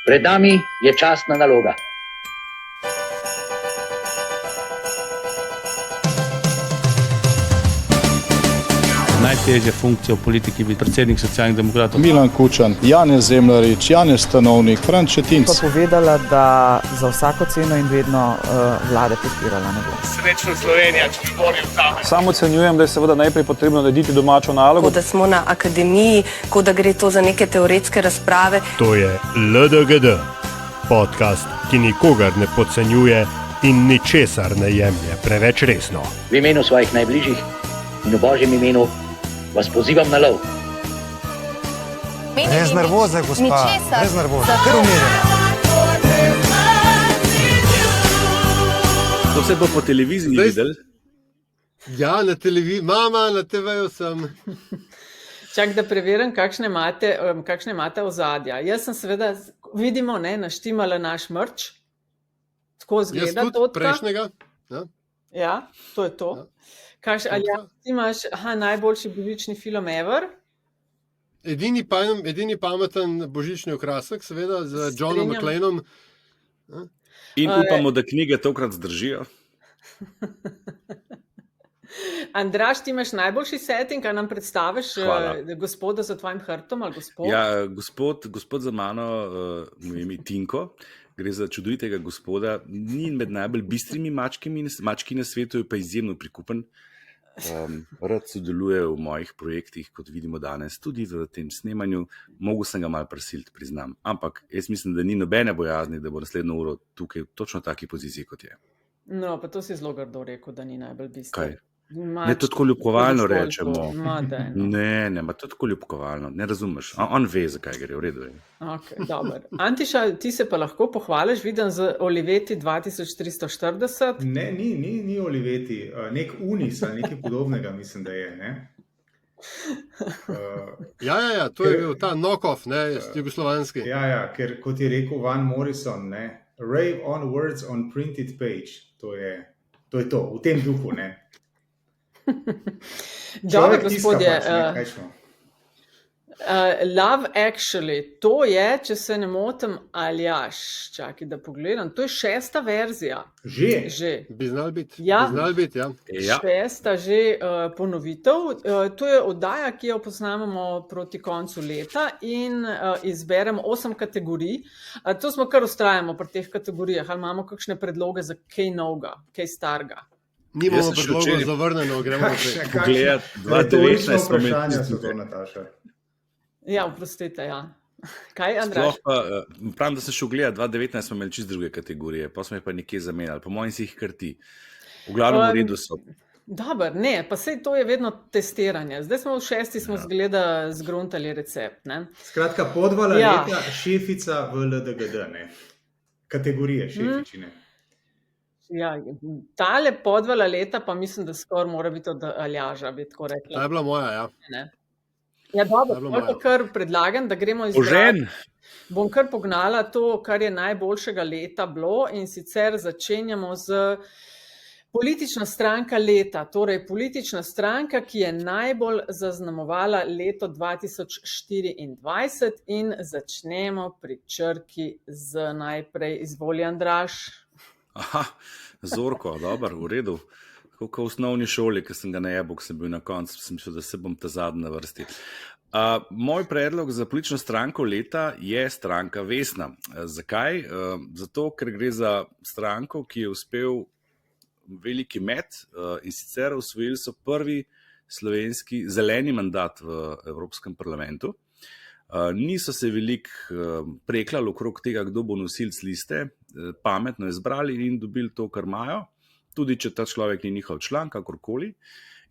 Pred nami je častna naloga. Najtežja funkcija v politiki bi predsednik Socialnih demokratov. Milan Kučan, Janez Zemljarič, Janez Stanovnik, Franc Šetinc. Pa povedala, da za vsako ceno in vedno vlade podpirala ne bo. Srečno Slovenija, če bi boril tam. Sam ocenjujem, da je seveda najprej potrebno narediti domačo nalogo. Da smo na akademiji, kot da gre to za neke teoretske razprave. To je LDGD, podcast, ki nikogar ne podcenjuje in ničesar ne jemlje preveč resno. V imenu svojih najbližjih in v Božjem imenu vas pozivam na lov. Brez nervoze, gospa. Brez nervoze. Kar umirjeno. To se bo po televiziji videl. Ja, na televiziji. Mama, na TV-ju sem. Čak, da preverim, kakšne imate ozadja. Jaz sem seveda, vidimo, naštimala naš mrč. Tako zgleda totka. Jaz tudi prejšnjega. Ja, to je to. Ja. Ali ti imaš najboljši božični film ever? Edini pameten božični okrasek, seveda, z Johnom McClaneom. In upamo, da knjige tokrat zdržijo. Andraž, ti imaš najboljši setting, a nam predstaviš gospoda za tvojim hrbtom ali gospod? Ja, gospod za mano, mu ime Tinko. Gre za čudovitega gospoda, ni med najbolj bistrimi mački na svetu, je pa izjemno prikupen. Rad sodeluje v mojih projektih, kot vidimo danes, tudi v tem snemanju. Mogel sem ga malo prisiliti, priznam. Ampak jaz mislim, da ni nobene bojazni, da bo naslednjo uro tukaj v točno taki poziciji, kot je. No, pa to si zelo grdo rekel, da ni najbolj bistven. Kaj? Ne, to tako ljubkovalno rečemo. Ne, to tako ljubkovalno. Ne razumeš. On ve, zakaj gre, v redu je. Ok, dobro. Antiša, ti se pa lahko pohvališ, vidim z Oliveti 2340. Ne, ni Oliveti. Nek Unis ali nekaj podobnega, mislim, da je, ne? Ja, to je bil ta knock-off, jugoslovanski. Ja, ker kot je rekel Van Morrison, rave on words on printed page. To je to, v tem duhu, ne? Dobro, gospodje, Love Actually, to je, če se ne motim, Aljaž, čakaj, da pogledam, to je 6. verzija. Že? Bi znal biti, ja. Ja. 6. že ponovitev. To je oddaja, ki jo poznamo proti koncu leta in izberemo 8 kategorij. To smo kar ustrajamo pri teh kategorijah, ali imamo kakšne predloge za kaj novega, kaj starega? Nimamo predlogov zavrnjeno, gremo naprej. Pogledati 2019 vprašanja so to, Nataša. Ja, oprostite, ja. Kaj, Andraž? Pravim, da sem šel gledati, 2019 smo imeli čist druge kategorije, pa smo jih pa nekje zamenjali, po mojem si jih krti. V glavnem v redu so. Dobar, ne, pa sej to je vedno testiranje. Zdaj smo v 6. smo zgleda zgruntali recept, ne? Skratka, podvala leta šefica v LDGD, ne? Kategorije šefičine. Ja, tale podvala leta pa mislim, da skoraj mora biti od Aljaža, bi tako rekla. Ta je bila moja, ja. Ne? Ja, dobro, kar predlagam, da gremo izbrati. Bom kar pognala to, kar je najboljšega leta bilo in sicer začenjamo z politična stranka leta, torej politična stranka, ki je najbolj zaznamovala leto 2024 in začnemo pri črki z najprej izvoli Andraž. Aha, Zorko, dobro, v redu. Kot v osnovni šoli, ki sem ga najebal, ko sem bil na koncu, sem mislil, da se bom ta zadnji na vrsti. Moj predlog za politično stranko leta je stranka Vesna. Zakaj? Zato, ker gre za stranko, ki je uspel veliki met in sicer osvojili so prvi slovenski zeleni mandat v Evropskem parlamentu. Niso se veliko preklali okrog tega, kdo bo nosilc liste, pametno izbrali in dobili to, kar imajo, tudi če ta človek ni njihov član, kakorkoli.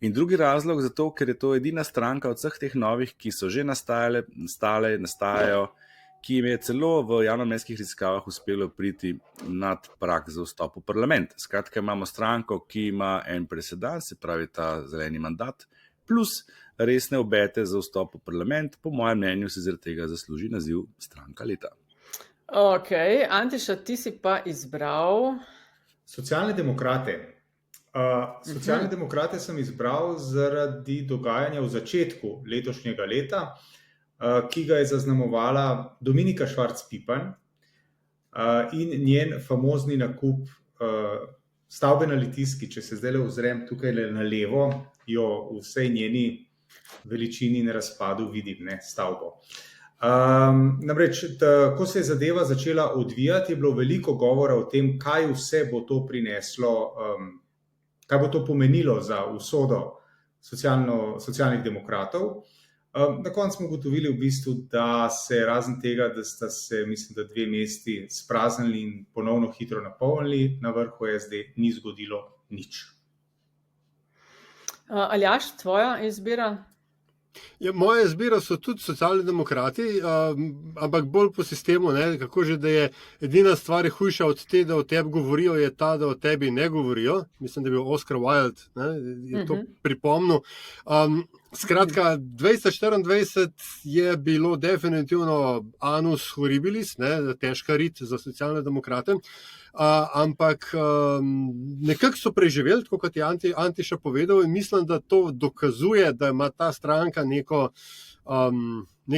In drugi razlog za to, ker je to edina stranka od vseh teh novih, ki so že nastajajo, ki jim je celo v javnomnenjskih raziskavah uspelo priti nad prag za vstop v parlament. Skratka, imamo stranko, ki ima en presedan, se pravi ta zeleni mandat, plus resne obete za vstop v parlament. Po mojem mnenju se zaradi tega zasluži naziv stranka leta. Ok, Antiša, ti si pa izbral... Socialne demokrate. Socialne demokrate sem izbral zaradi dogajanja v začetku letošnjega leta, ki ga je zaznamovala Dominika Švarc Pipan, in njen famozni nakup stavbe na Litijski, če se zdaj ozrem tukaj na levo, jo v vsej njeni veličini in razpadu vidim, ne, stavbo. Namreč, ko se je zadeva začela odvijati, je bilo veliko govora o tem, kaj vse bo to prineslo, kaj bo to pomenilo za usodo socialnih demokratov. Na koncu smo ugotovili v bistvu, da se razen tega, da sta se, mislim, da 2 mesti spraznili in ponovno hitro napolnili, na vrhu SD ni zgodilo nič. Aljaž, tvoja izbira? Ja, moja izbira so tudi socialni demokrati, ampak bolj po sistemu, ne, kako že, da je edina stvar hujša od te, da o tebi govorijo, je ta, da o tebi ne govorijo. Mislim, da je bil Oscar Wilde, ne, je to pripomnil. Skratka, 2024 je bilo definitivno annus horribilis, ne, težka rit za socialne demokrate, ampak nekako so preživeli, tako kot je Antiša povedal, in mislim, da to dokazuje, da ima ta stranka nek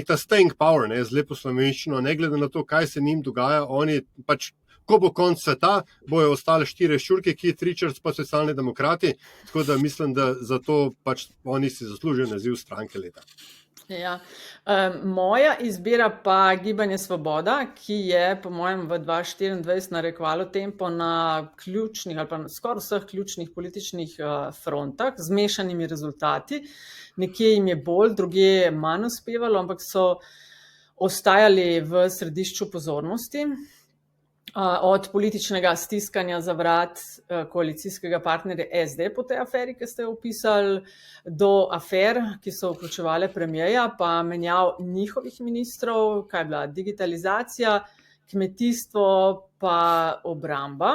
ta staying power, ne, z lepo slovenščino, ne glede na to, kaj se njim dogaja, oni pač, ko bo konc sveta, bojo ostale 4 ščurke, ki je Tričarc pa socialni demokrati, tako da mislim, da zato pač oni si zaslužijo naziv stranke leta. Ja. Moja izbira pa Gibanje Svoboda, ki je po mojem v 2024 narekovalo tempo na ključnih ali pa skoraj vseh ključnih političnih frontah z mešanimi rezultati. Nekje jim je bolj, drugje je manj uspevalo, ampak so ostajali v središču pozornosti. Od političnega stiskanja za vrat koalicijskega partnerja SD po tej aferi, ki ste jo opisali, do afer, ki so vključevale premierja, pa menjav njihovih ministrov, kaj je bila digitalizacija, kmetijstvo pa obramba.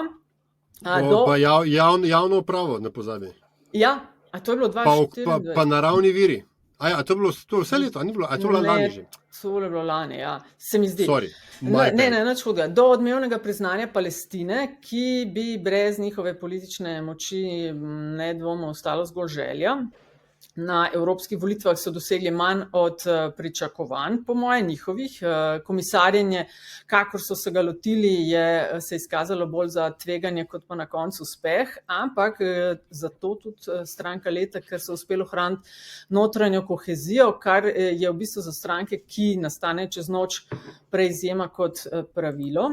Pa javno upravo, ne pozabi. Ja, a to je bilo 2024. Pa naravni viri. A to je bilo vse leto, a ni bilo, a to je bilo lani že? To je bilo lani, ja. Se mi zdi. Sorry. Ne, nič hudega. Do odmevnega priznanja Palestine, ki bi brez njihove politične moči nedvomno ostalo zgolj želja. Na evropskih volitvah so dosegli manj od pričakovanj, po moje njihovih. Komisarjenje, kakor so se ga lotili, se izkazalo bolj za tveganje kot pa na koncu uspeh, ampak zato tudi stranka leta, ker so uspelo ohraniti notranjo kohezijo, kar je v bistvu za stranke, ki nastane čez noč prej izjema kot pravilo.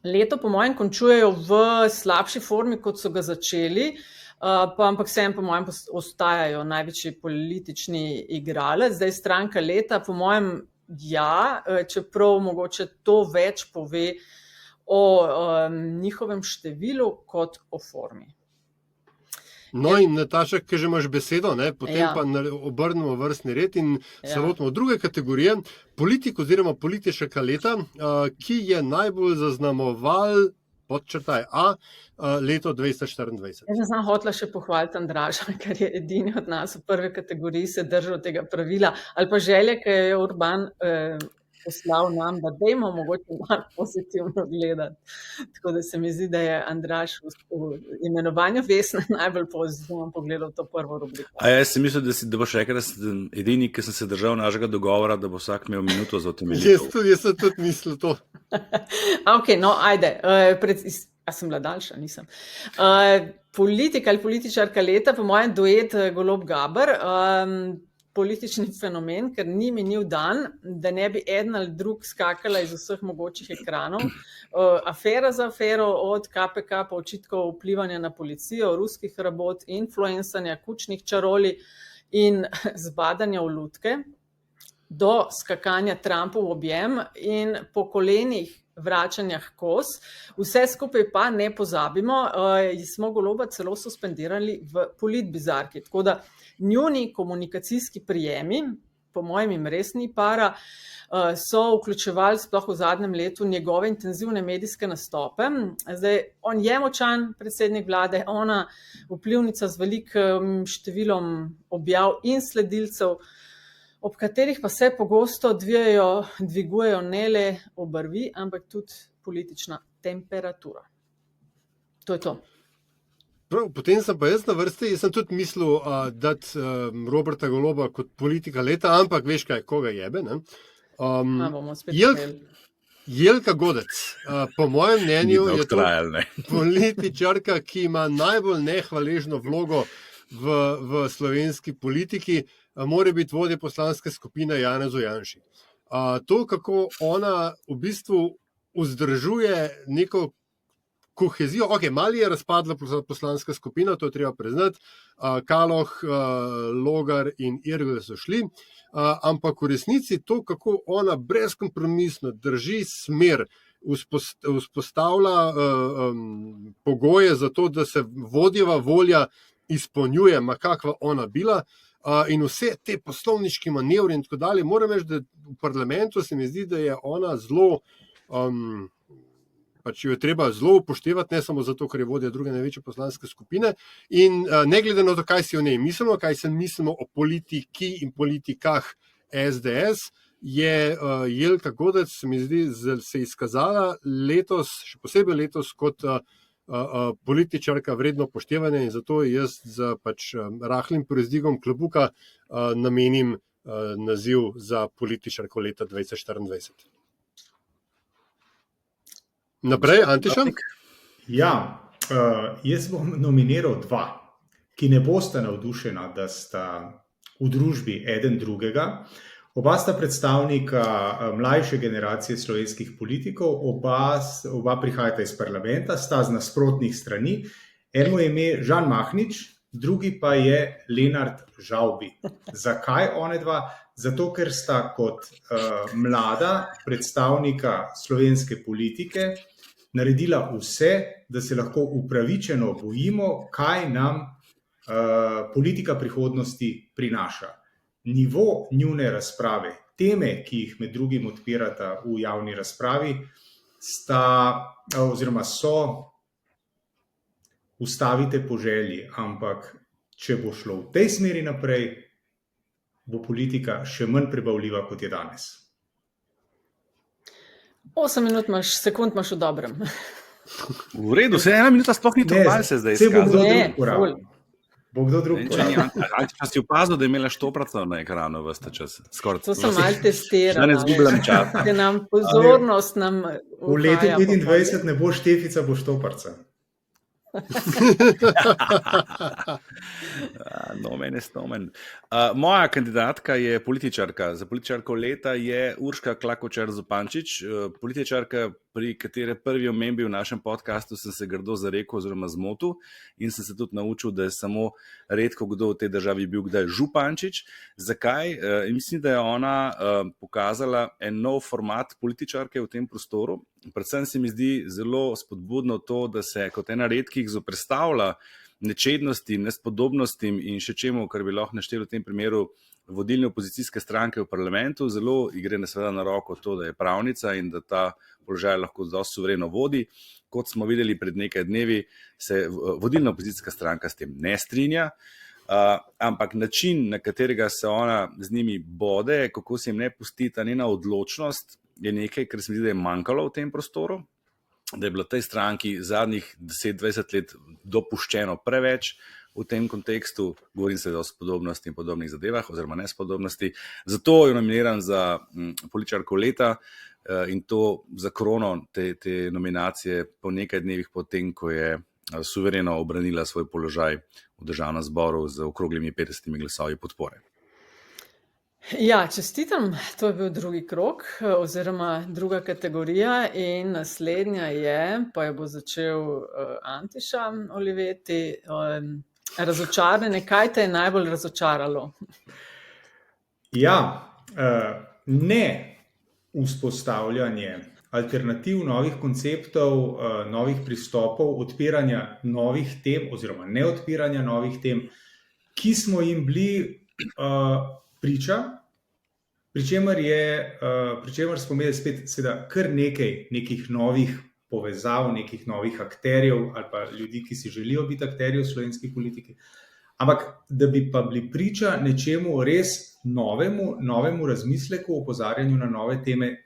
Leto po mojem končujejo v slabši formi, kot so ga začeli, ampak vsem po mojem ostajajo največji politični igralec. Zdaj stranka leta, po mojem, ja, čeprav mogoče to več pove o njihovem številu kot o formi. No in Nataša, ki že imaš besedo, ne, potem pa obrnemo vrstni red in se lotimo druge kategorije, politik oziroma politična leta, ki je najbolj zaznamoval podčrtaj leto 2024. Jaz sem hotela še pohvaliti Andraža, ker je edini od nas v prvi kategoriji se držal tega pravila, ali pa želje, ki je Urban poslal nam, da dajmo mogoče malo pozitivno gledati. Tako da se mi zdi, da je Andraž v imenovanju Vesne najbolj pozitivno pogledal to prvo rubriko. Jaz sem mislil, da boš rekel, da sem edini, ki sem se držal našega dogovora, da bo vsak imel minuto za utemeljitev. Jaz sem tudi mislil to. Ok, no, ajde. A sem bila daljša? Nisem. Politika ali političarka leta, po mojem duet Golob Gaber, politični fenomen, ker ni minil dan, da ne bi eden ali drug skakala iz vseh mogočih ekranov. Afera za afero, od KPK pa očitkov vplivanja na policijo, ruskih rabot, influencanja, kučnih čaroli in zbadanja v lutke, do skakanja Trumpu v objem in po kolenih vračanja kos. Vse skupaj pa ne pozabimo, smo Goloba celo suspendirali v politbizarki, tako da njuni komunikacijski prijemi, po mojem jim res ni para, so vključevali sploh v zadnjem letu njegove intenzivne medijske nastope. Zdaj, on je močan predsednik vlade, ona vplivnica z velikim številom objav in sledilcev, ob katerih pa se pogosto dvigujejo ne le obrvi, ampak tudi politična temperatura. To je to. Prav, potem sem pa jaz na vrsti, jaz sem tudi mislil dati Roberta Goloba kot politika leta, ampak veš kaj, koga jebe, ne? Bomo spet Jelka Godec, po mojem mnenju, je to trajal, političarka, ki ima najbolj nehvaležno vlogo v slovenski politiki, mora biti vodja poslanske skupine Janezu Janši. To, kako ona v bistvu vzdržuje neko kohezijo, mali je razpadla poslanska skupina, to je treba priznati, Kaloh, Logar in Irgl so šli, ampak v resnici to, kako ona brezkompromisno drži smer, vzpostavlja pogoje za to, da se vodjeva volja izpolnjuje, kakva ona bila, in vse te poslovniški manevri in tako dalje. Moram reči, da v parlamentu se mi zdi, da je ona zelo, pač jo je treba zelo upoštevati, ne samo zato, ker je vodja druge največje poslanske skupine, in ne glede na to, kaj si o njej mislimo, kaj se mislimo o politiki in politikah SDS, je Jelka Godec, mi zdi, se izkazala letos, še posebej letos, kot političarka vredno upoštevanja, in zato jaz z pač rahlim prozdigom klobuka namenim naziv za političarko leta 2024. Naprej, Antiša? Ja, jaz bom nominiral 2, ki ne bosta navdušena, da sta v družbi eden drugega. Oba sta predstavnika mlajše generacije slovenskih politikov, oba prihajata iz parlamenta, sta z nasprotnih strani. Eno je ime Žan Mahnič, drugi pa je Lenart Žavbi. Zakaj one dva? Zato, ker sta kot mlada predstavnika slovenske politike naredila vse, da se lahko upravičeno bojimo, kaj nam politika prihodnosti prinaša. Nivo njune razprave, teme, ki jih med drugim odpirata v javni razpravi, so ustavite po želji, ampak če bo šlo v tej smeri naprej, bo politika še manj prebavljiva, kot je danes. 8 sekund imaš v dobrem. V redu, se 1 minuta sploh ni to malce zdaj izkazal. Bo kdo drug uporabil. Ali si opazil, da je imela štopraco na ekranu ves ta čas? To sem malo testirala. Da ne zgubljam čas. Pozornost nam v letu 2025 ne bo Štefica, bo štoparca. Moja kandidatka je političarka. Za političarko leta je Urška Klakočar Zupančič, političarka, pri katere prvi omembi v našem podcastu sem se grdo zarekel oziroma zmotil in sem se tudi naučil, da je samo redko kdo v tej državi bil kdaj Župančič. Zakaj? Mislim, da je ona pokazala en nov format političarke v tem prostoru. Predvsem se mi zdi zelo spodbudno to, da se kot ena redkih zoperstavlja nečednostim, nespodobnostim in še čemu, kar bi lahko našteli v tem primeru vodilne opozicijske stranke v parlamentu. Zelo gre seveda na roko to, da je pravnica in da ta položaj lahko dosti suvereno vodi. Kot smo videli pred nekaj dnevi, se vodilna opozicijska stranka s tem ne strinja, ampak način, na katerega se ona z njimi bode, kako se jim ne pusti ta njena odločnost, je nekaj, kar se mi zdi, da je manjkalo v tem prostoru, da je bilo tej stranki zadnjih 10-20 let dopuščeno preveč v tem kontekstu, govorim se o spodobnosti in podobnih zadevah oziroma nespodobnosti. Zato jo nominiram za političarko leta in to za krono te nominacije po nekaj dnevih potem, ko je suvereno obranila svoj položaj v državnem zboru z okroglimi 50 glasovi podpore. Ja, čestitam, to je bil drugi krog oziroma druga kategorija in naslednja je, pa jo bo začel Antiša Oliveti, razočaranje. Kaj te je najbolj razočaralo? Ja, ne vzpostavljanje alternativ, novih konceptov, novih pristopov, odpiranja novih tem oziroma neodpiranja novih tem, ki smo jim bili priča, pri čemer smo imeli spet kar nekih novih povezav, nekih novih akterjev ali pa ljudi, ki si želijo biti akterji v slovenski politiki. Ampak da bi pa bili priča nečemu res novemu razmisleku, opozarjanju na nove teme,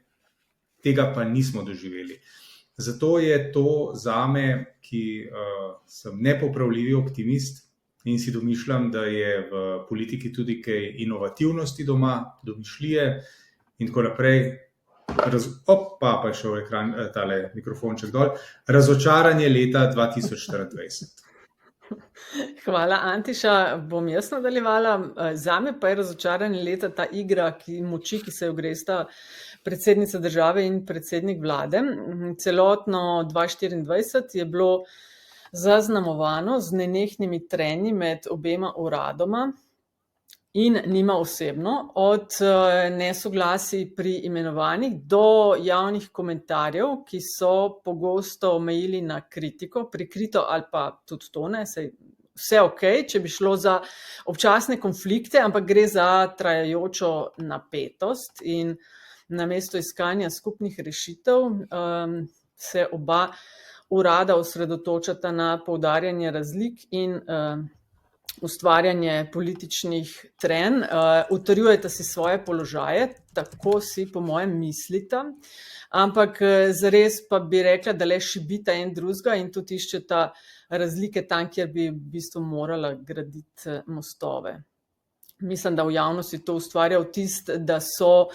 tega pa nismo doživeli. Zato je to zame, ki sem nepopravljivi optimist, in si domišljam, da je v politiki tudi kaj inovativnosti doma, domišljije in tako naprej. pa je šel ekran, tale mikrofonček dol. Razočaranje leta 2024. Hvala, Antiša. Bom jaz nadaljevala. Zame pa je razočaranje leta ta igra moči, ki se jo gresta predsednica države in predsednik vlade. Celotno 2024 je bilo zaznamovano z nenehnimi trenji med obema uradoma in njima osebno, od nesoglasij pri imenovanjih do javnih komentarjev, ki so pogosto omejili na kritiko, prikrito ali pa tudi to ne, vse ok, če bi šlo za občasne konflikte, ampak gre za trajajočo napetost in namesto iskanja skupnih rešitev se oba urada osredotočata na poudarjanje razlik in ustvarjanje političnih trenj, utrjujete si svoje položaje, tako si po mojem mislita, ampak zares pa bi rekla, da le šibita en drugega in tudi iščeta razlike tam, kjer bi v bistvu morala graditi mostove. Mislim, da v javnosti to ustvarja vtis, da so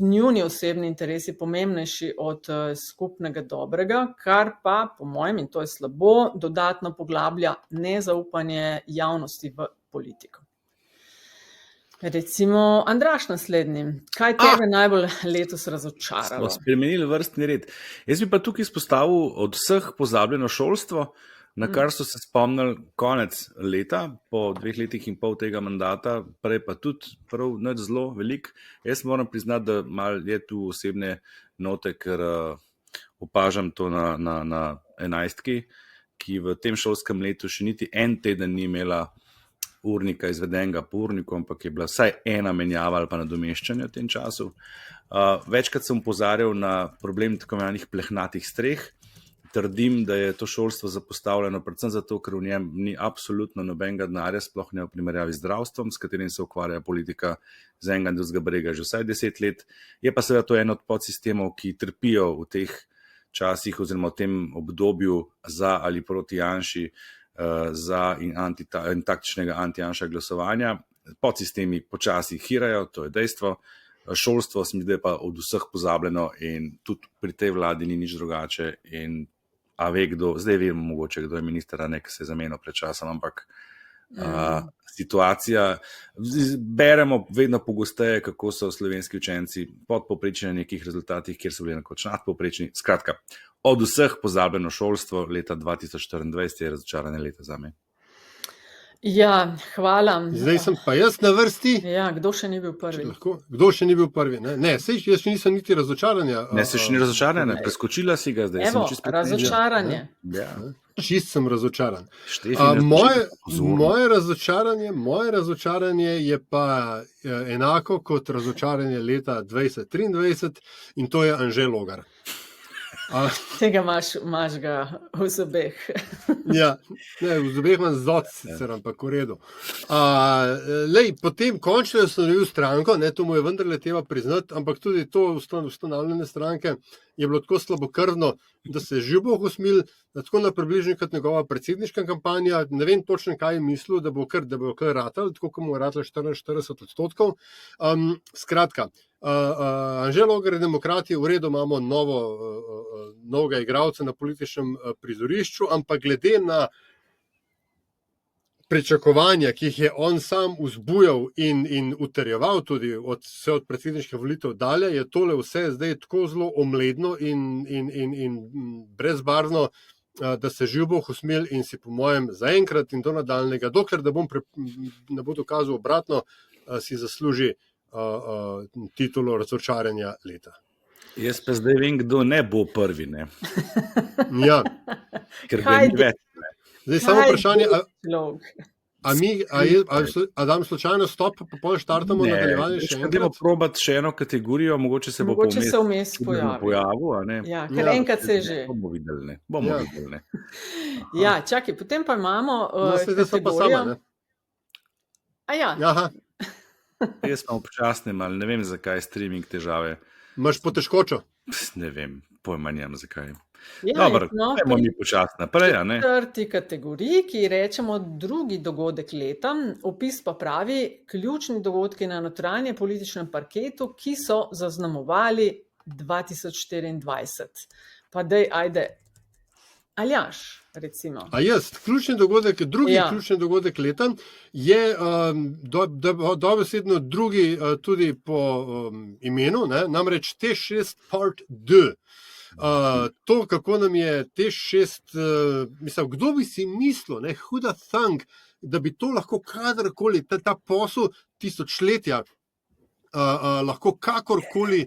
njuni osebni interesi pomembnejši od skupnega dobrega, kar pa, po mojem, in to je slabo, dodatno poglablja nezaupanje javnosti v politiko. Recimo, Andraž naslednji. Kaj tebe najbolj letos razočaralo? Smo spremenili vrstni red. Jaz bi pa tukaj izpostavil od vseh pozabljeno šolstvo, na kar so se spomnili konec leta, po 2 letih in pol tega mandata, prej pa tudi prav nič zelo velik. Jaz moram priznati, da malo je tu osebne note, ker opažam to na 11-ki, ki v tem šolskem letu še niti en teden ni imela urnika izvedenega po urniku, ampak je bila vsaj ena menjava ali pa nadomeščanja v tem času. Večkrat sem opozarjal na problem tako imenovanih plehnatih streh. Trdim, da je to šolstvo zapostavljeno predvsem zato, ker v njem ni absolutno nobenega denarja, sploh ne v primerjavi z zdravstvom, s katerim se ukvarja politika z enega in drugega brega že vsaj 10 let. Je pa seveda to en od podsistemov, ki trpijo v teh časih oziroma v tem obdobju za ali proti Janši, za in taktičnega anti-Janša glasovanja. Podsistemi počasi hirajo, to je dejstvo. Šolstvo se mi zdi pa od vseh pozabljeno in tudi pri tej vladi ni nič drugače. A ve kdo, zdaj vemo mogoče, kdo je minister, a ne, ki se je zamenil pred časom, ampak situacija, beremo vedno pogosteje, kako so slovenski učenci podpovprečni na nekih rezultatih, kjer so bili nekoč nadpovprečni. Skratka, od vseh pozabljeno šolstvo leta 2024 je razočaranje leta zame. Ja, hvala. Zdaj sem pa jaz na vrsti. Ja, kdo še ni bil prvi? Kdo še ni bil prvi? Ne, sej, jaz še nisem niti razočaranja. Ne, se še ni razočaranja, preskočila si ga zdaj. Evo, razočaranje. Ja. Čist sem razočaran. Moje razočaranje je pa enako kot razočaranje leta 2023 in to je Anže Logar. Tega imaš ga v zobeh. Ja, ne, v zobeh imam zot sicer, ampak v redu. Potem končno je ustanovil stranko, to mu je vendarle treba priznati, ampak tudi to ustanavljanje stranke je bilo tako slabokrvno, da se je že bo usmil, tako na približno kot njegova predsedniška kampanja. Ne vem točno, kaj je mislil, da bo kar ratal, tako kot mu je ratalo 44%. Skratka, Anže Logar je demokrati, v redu imamo novega igralca na političnem prizorišču, ampak glede na pričakovanja, ki jih je on sam vzbujal in utrjeval tudi od predsedniških volitev dalje, je tole vse zdaj tako zelo omledno in brezbarvno, da se že bo usmil in si po mojem zaenkrat in do nadaljnega, dokler ne bo dokazal obratno, si zasluži titulo razočaranja leta. Jaz pa zdaj vem, kdo ne bo prvi, ne? Ja. Ker ga ni več. Zdaj samo vprašanje, a dam slučajno stop, pa pol štartamo nadaljevanje še enkrat? Gremo probati še eno kategorijo, mogoče se bo vmes pojavil. Ja, ker enkrat se že. Bomo videli, ne. Ja, čakaj, potem pa imamo kategorijo. Aha. Jaz smo počasni, ali ne vem, zakaj streaming težave. Imaš potežkočo? Ne vem, pojma nimam zakaj. Ja, dobro, dajmo mi počasno naprej, a ne? Četrti kategoriji, ki rečemo drugi dogodek leta, opis pa pravi ključni dogodki na notranje političnem parketu, ki so zaznamovali 2024. Pa dej, ajde, Aljaž, recimo. A jaz, drugi ključni dogodek leta je dobesedno drugi tudi po imenu, ne? Namreč T6 Part D. To, kako nam je T6, mislim, kdo bi si mislil, ne, who the thunk, da bi to lahko kadarkoli, ta posel tisočletja, lahko kakorkoli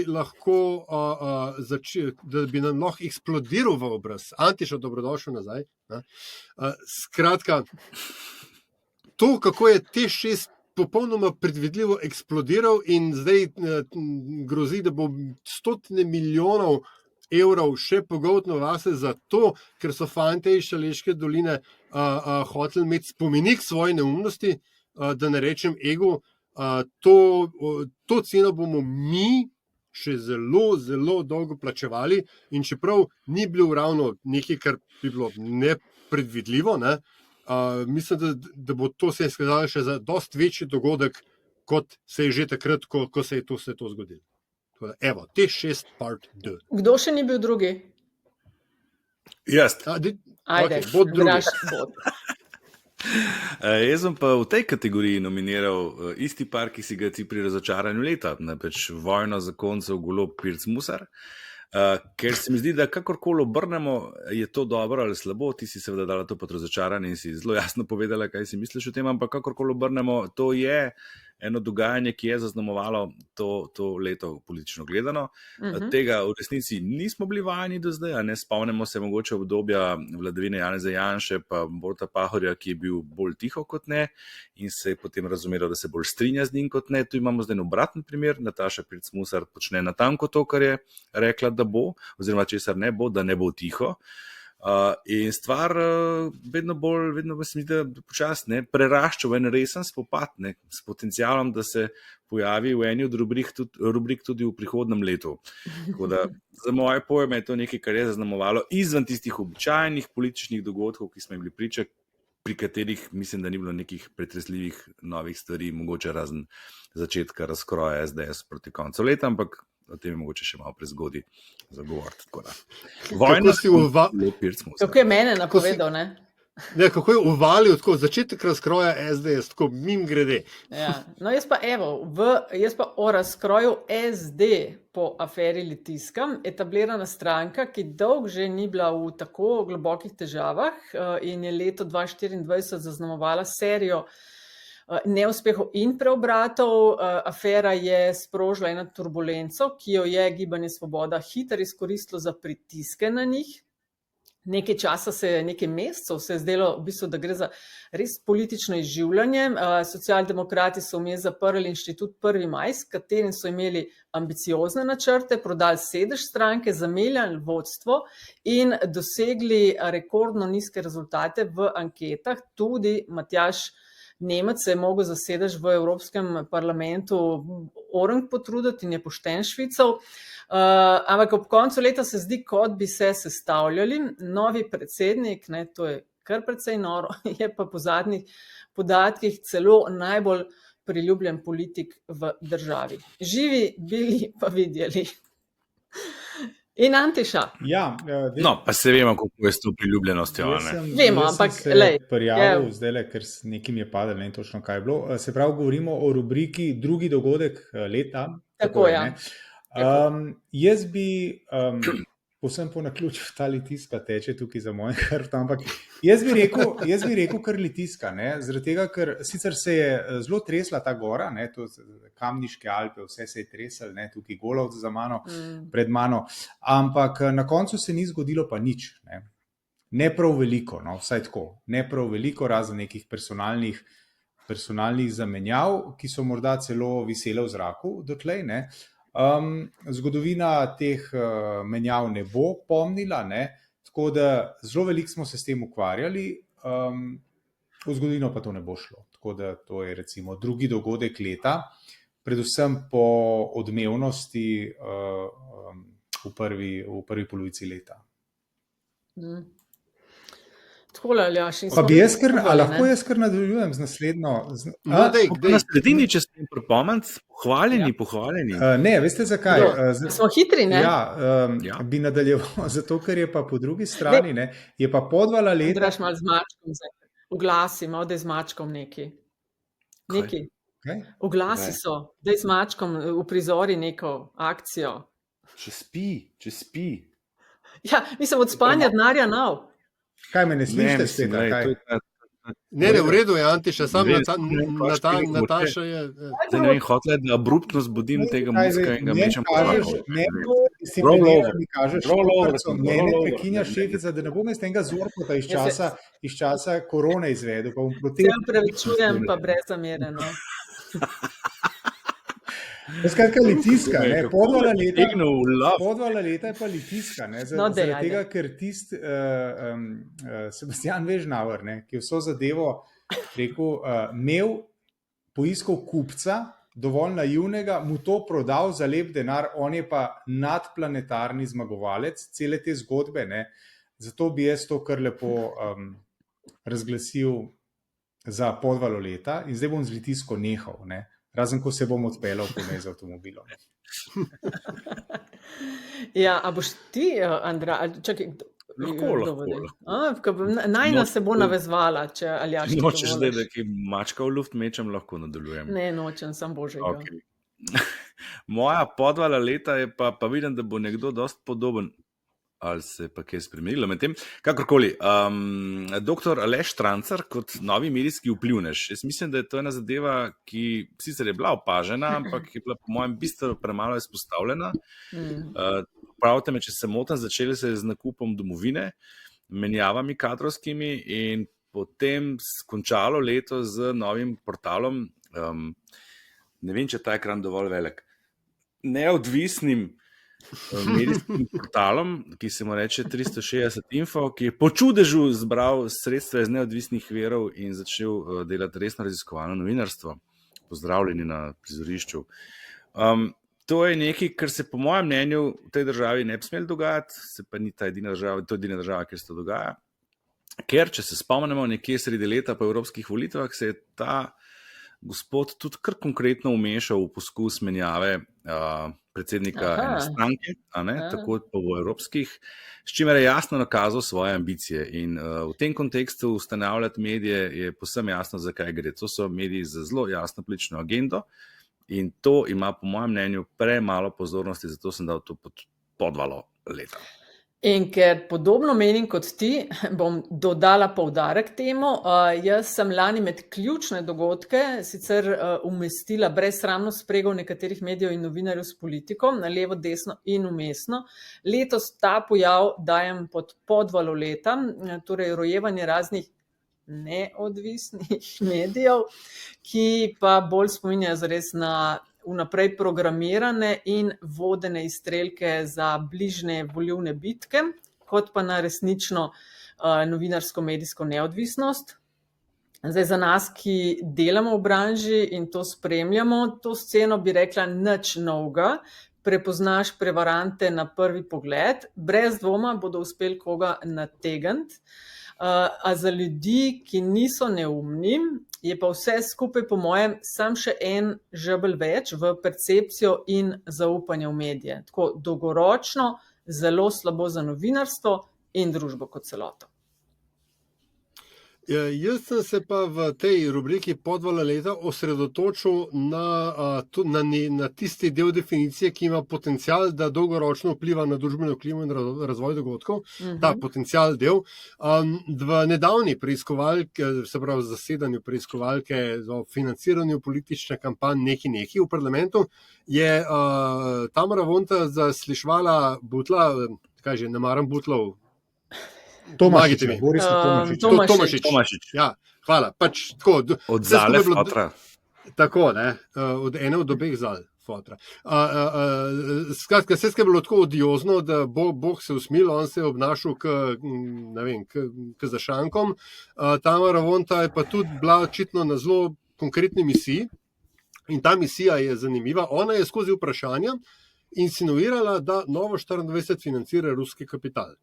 lahko da bi nam lahko eksplodiral v obraz. Antiša, dobrodošel nazaj. Skratka, to, kako je T6 popolnoma predvidljivo eksplodiral in zdaj grozi, da bo 100 milijonov evrov še pogoltno vase za to, ker so fante iz Šaleške doline hoteli imeti spomenik svoje neumnosti, da ne rečem ego. To ceno bomo mi še zelo, zelo dolgo plačevali in čeprav ni bilo ravno nekaj, kar bi bilo nepredvidljivo, ne, mislim, da bo to se izkazalo še za dosti večji dogodek, kot se je že takrat, ko se je to zgodilo. Evo, T6 Part D. Kdo še ni bil drugi? Jaz. Ajde, bod drugi. Jaz sem pa v tej kategoriji nominiral isti par, ki si ga ti pri razočaranju leta, namreč Vojno zakoncev Golob Pirc Musar, ker se mi zdi, da kakorkoli obrnemo, je to dobro ali slabo, ti si seveda dala to pod razočaranje in si zelo jasno povedala, kaj si misliš o tem, ampak kakorkoli obrnemo, to je eno dogajanje, ki je zaznamovalo to leto politično gledano. Tega v resnici nismo bili vajeni do zdaj, ne spomnimo se mogoče obdobja vladavine Janeza Janše pa Boruta Pahorja, ki je bil bolj tiho kot ne in se je potem razumelo, da se bolj strinja z njim kot ne. Tu imamo zdaj obraten primer, Nataša Pirc Musar počne natanko to, kar je rekla, da bo, oziroma česar ne bo, da ne bo tiho. In stvar vedno se mi da počasne prerašča v en resen spopad s potencialom, da se pojavi v eni od rubrik tudi v prihodnem letu. Tako da za moje pojme je to nekaj, kar je zaznamovalo izven tistih običajnih političnih dogodkov, ki smo jim bili priča, pri katerih mislim, da ni bilo nekih pretresljivih novih stvari, mogoče razen začetka razkroja SDS proti koncu leta, ampak o tem je mogoče še malo prezgodaj za govoriti. Kako je mene napovedal, ne? Ne, kako je uvalil tako začetek razkroja SDS, tako mim grede. Ja. No, jaz pa o razkroju SD po aferi Litijska, etablirana stranka, ki dolgo že ni bila v tako globokih težavah in je leto 2024 zaznamovala serijo neuspehov in preobratov. Afera je sprožila eno turbulenco, ki jo je Gibanje Svoboda hitro izkoristilo za pritiske na njih. Nekaj časa nekaj mesecev se je zdelo, v bistvu, da gre za res politično izživljanje. Socialdemokrati so vmes zaprli inštitut 1. maj, s katerim so imeli ambiciozne načrte, prodali sedež stranke, zamenjali vodstvo in dosegli rekordno nizke rezultate v anketah. Tudi Matjaž Nemec se je mogel za sedež v Evropskem parlamentu orang potruditi in je pošten Švical. Ampak ob koncu leta se zdi, kot bi se sestavljali. Novi predsednik, to je kar precej noro, je pa po zadnjih podatkih celo najbolj priljubljen politik v državi. Živi bili pa videli. In Antiša. Ja, no, pa se vemo, kako je s to priljubljenostjo. Vemo, ampak prijavil zdaj, ker nekim je padel, ne točno kaj je bilo. Se pravi, govorimo o rubriki drugi dogodek leta. Tako je. Jaz bi povsem po naključju ta Litijska teče tukaj za moj hrt, ampak jaz bi rekel kar Litijska, zaradi tega, ker sicer se je zelo tresla ta gora, to Kamniške Alpe, vse se je tresel, tukaj Golovc za mano, pred mano, ampak na koncu se ni zgodilo pa nič. Ne prav veliko, vsaj tako, ne prav veliko, razen nekih personalnih zamenjav, ki so morda celo visele v zraku dotlej, Zgodovina teh menjav ne bo pomnila, tako da zelo veliko smo se s tem ukvarjali, v zgodovino pa to ne bo šlo. Tako da to je recimo drugi dogodek leta, predvsem po odmevnosti v prvi polovici leta. Takole, Aljaž, in Pa smo bi jaz kar, probali, lahko jaz kar nadaljujem z naslednjo. Na sredini, če ste pripomant, pohvaljeni. Ne, veste zakaj? Smo hitri, ne? Bi nadaljeval, zato ker je pa po drugi strani, ne, je pa Podvala leta... Andraž malo z mačkom, oglasi, malo da je z mačkom neki. Neki. Oglasi so, da je z mačkom uprizori neko akcijo. Če spi. Ja, mislim, od spanja denarja nav. Kaj me ne slišite spet? Ne, v redu je, Antiša, sam Nataša je... Zdaj ne vem, hotel je, da abruptno zbudim tega muska in ga mečem po lahko. Mene prekinja šefica, da ne bom jaz tega Zorkota iz časa korone izvedel. Se upravičujem, pa brez zamere, no. Skratka, Litijska, Podvala leta je pa Litijska, zaradi tega, ker Sebastian Vežnauer, ki je vso zadevo rekel, poiskal kupca, dovolj naivnega, mu to prodal za lep denar, on je pa nadplanetarni zmagovalec cele te zgodbe, zato bi jaz to kar lepo razglasil za Podvalo leta in zdaj bom z Litijsko nehal, razen ko se bom odpeljal po njej z avtomobilom. Ja, a boš ti, Andra, čakaj, lahko. Najna se bo navezvala, če Aljaš ti Nočeš zdaj, da ki mačka v luft mečem, lahko nadaljujem. Ne, nočem, sam Božega. Okay. Moja Podvala leta je pa vidim, da bo nekdo dost podoben. Ali se pa kaj spremenilo med tem? Kakorkoli, dr. Aleš Štrancar kot novi medijski vplivnež. Jaz mislim, da je to ena zadeva, ki sicer je bila opažena, ampak je bila po mojem bistveno premalo izpostavljena. Pravite me, če se motim, začeli se z nakupom Domovine, menjavami kadrovskimi in potem končalo leto z novim portalom, ne vem, če ta ekran dovolj velik, neodvisnim medijskim portalom, ki se mu reče 360 Info, ki je po čudežu zbral sredstva iz neodvisnih virov in začel delati resno raziskovalno novinarstvo. Pozdravljeni na prizorišču. To je nekaj, kar se po mojem mnenju v tej državi ne bi smelo dogajati, se pa ni ta edina država, to je edina država, kjer se to dogaja. Ker, če se spomnimo, nekje sredi leta po evropskih volitvah se je ta gospod tudi kar konkretno vmešal v poskus menjave predsednika ene stranke, tako pa v evropskih, s čimer je jasno nakazal svoje ambicije. In v tem kontekstu ustanavljati medije je povsem jasno, zakaj gre. To so mediji z zelo jasno politično agendo in to ima po mojem mnenju premalo pozornosti, zato sem dal to Podvalo leta. In ker podobno menim kot ti, bom dodala poudarek temu. Jaz sem lani med ključne dogodke sicer umestila brezsramno sprego nekaterih medijev in novinarjev s politiko, na levo, desno in vmesno. Letos ta pojav dajem pod Podvalo leta, torej rojevanje raznih neodvisnih medijev, ki pa bolj spominjajo zares na vnaprej programirane in vodene izstrelke za bližnje volilne bitke, kot pa na resnično novinarsko-medijsko neodvisnost. Zdaj za nas, ki delamo v branži in to spremljamo, to sceno bi rekla nič novega, prepoznaš prevarante na prvi pogled, brez dvoma bodo uspeli koga nategniti, a za ljudi, ki niso neumni, je pa vse skupaj po mojem sam še en žebelj več v percepcijo in zaupanje v medije. Tako dolgoročno zelo slabo za novinarstvo in družbo kot celoto. Jaz sem se pa v tej rubriki Podvala leta osredotočil na tisti del definicije, ki ima potencial, da dolgoročno vpliva na družbeno klimo in razvoj dogodkov. Ta potencial del. V nedavni preiskovalki, se pravi zasedanju preiskovalke o financiranju politične kampanje neki v parlamentu, je Tamara Vonta zaslišvala Butla, kaj že, ne maram Butlov, Tomašič. Ja, hvala. Pač, tako, od zale fotra. Tako, od ene od obeh zal fotra. Skratka, vse je bilo tako odiozno, da Bog se usmil, on se je obnašal k zašankom. Tamara Vonta je pa tudi bila očitno na zelo konkretni misiji in ta misija je zanimiva. Ona je skozi vprašanja insinuirala, da Novo 24 financira ruski kapital.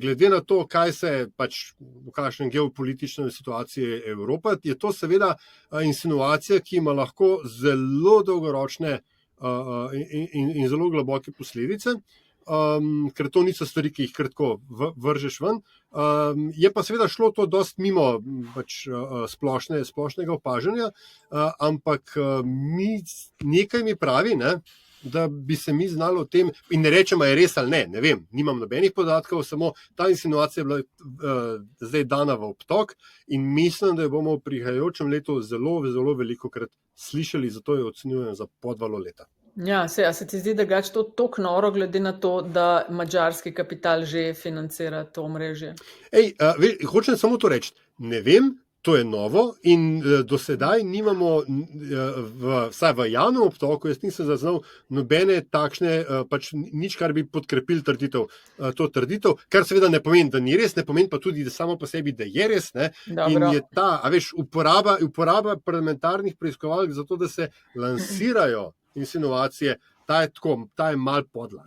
glede na to, kaj se pač v kakšnem geopolitičnem situaciji je Evropa, je to seveda insinuacija, ki ima lahko zelo dolgoročne in zelo globoke posledice, ker to niso stvari, ki jih kratko vržeš ven. Je pa seveda šlo to dost mimo pač splošnega opažanja, ampak nekaj mi pravi, ne, da bi se mi znalo o tem, in ne rečemo, je res ali ne vem, nimam nobenih podatkov, samo ta insinuacija je bila zdaj dana v obtok in mislim, da jo bomo v prihajajočem letu zelo, zelo velikokrat slišali, zato jo ocenjujem za podvalo leta. Ja, se ti zdi, da je to tako noro, glede na to, da madžarski kapital že financira to omrežje? Hočem samo to reči, ne vem, to je novo in do sedaj nimamo, vsaj v javnem obtoku, jaz nisem zaznal nobene takšne, pač nič, kar bi podkrepil to trditev, kar seveda ne pomeni, da ni res, ne pomeni pa tudi, da samo po sebi, da je res, ne. In je ta, uporaba parlamentarnih preiskovalk za to, da se lansirajo insinuacije, ta je mal podla.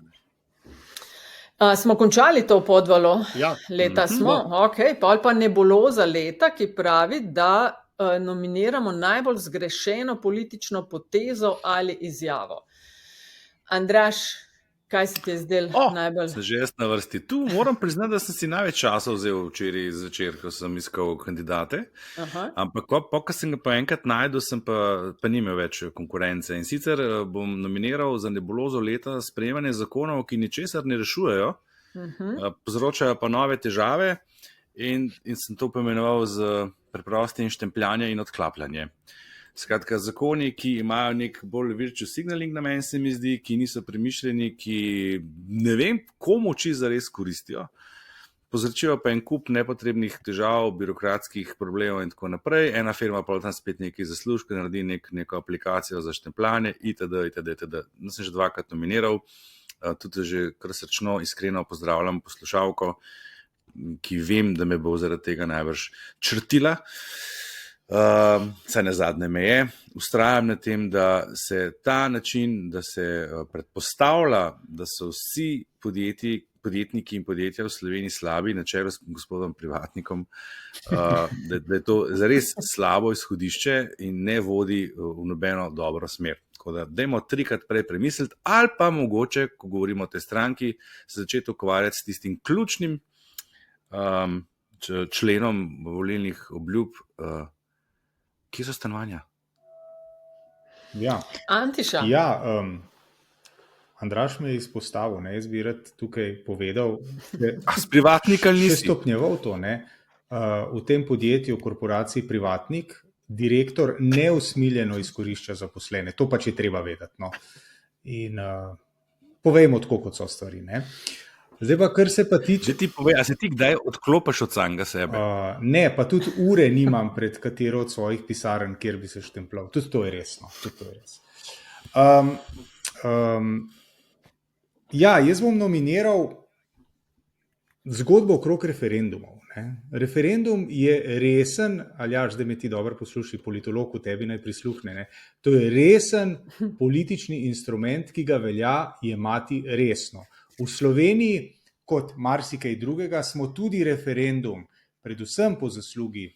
Smo končali to podvalo? Ja. Leta smo? Ok, pa nebuloza leta, ki pravi, da nominiramo najbolj zgrešeno politično potezo ali izjavo. Andraž, kaj se ti je zdel najbolj? Se že jaz na vrsti. Tu moram priznati, da sem si največ časa vzel včeraj zvečer, ko sem iskal kandidate. Ampak ko sem ga pa enkrat najdel, sem pa nimel več konkurence. In sicer bom nominiral za nebulozo leta sprejemanje zakonov, ki ničesar ne rešujejo, povzročajo pa nove težave in sem to pomenoval z preprostim štempljanje in odklapljanje. Skratka, zakoni, ki imajo nek bolj virtual signaling namen, se mi zdi, ki niso premišljeni, ki ne vem, komu zares koristijo, povzročijo pa en kup nepotrebnih težav, birokratskih problemov in tako naprej. Ena firma pa tam spet nekaj zaslužka, naredi neko aplikacijo za štempljanje, itd. Sem že dvakrat nominiral, tudi že kar srčno, iskreno pozdravljam poslušalko, ki vem, da me bo zaradi tega najbrž črtila. Saj nazadnje me je. Vztrajam na tem, da se ta način, da se predpostavlja, da so vsi podjetniki in podjetja v Sloveniji slabi, na čelu s gospodom Privatnikom, da je to zares slabo izhodišče in ne vodi v nobeno dobro smer. Tako da dajmo 3krat prej premisliti, ali pa mogoče, ko govorimo o tej stranki, se začeti ukvarjati s tistim ključnim členom volilnih obljub, kje so stanovanja? Ja. Antiša. Ja, Andraž me je izpostavil, ne, jaz bi rad tukaj povedal, s Privatnika nisi? Stopnjeval to, ne. V tem podjetju, korporaciji Privatnik, direktor neusmiljeno izkorišča zaposlene. To pač je treba vedeti, no. In povejmo tako, kot so stvari, ne. Zdaj pa, kar se pa tiče... Ti povej, a se ti kdaj odklopiš od samega sebe? Ne, pa tudi ure nimam pred katero od svojih pisarn, kjer bi se štempljal. Tudi to je resno. Ja, jaz bom nominiral zgodbo okrog referendumov. Ne. Referendum je resen, Aljaž, zdaj me ti dobro posluši, politolog v tebi naj prisluhne, ne. To je resen politični instrument, ki ga velja jemati resno. V Sloveniji, kot marsikaj drugega, smo tudi referendum, predvsem po zaslugi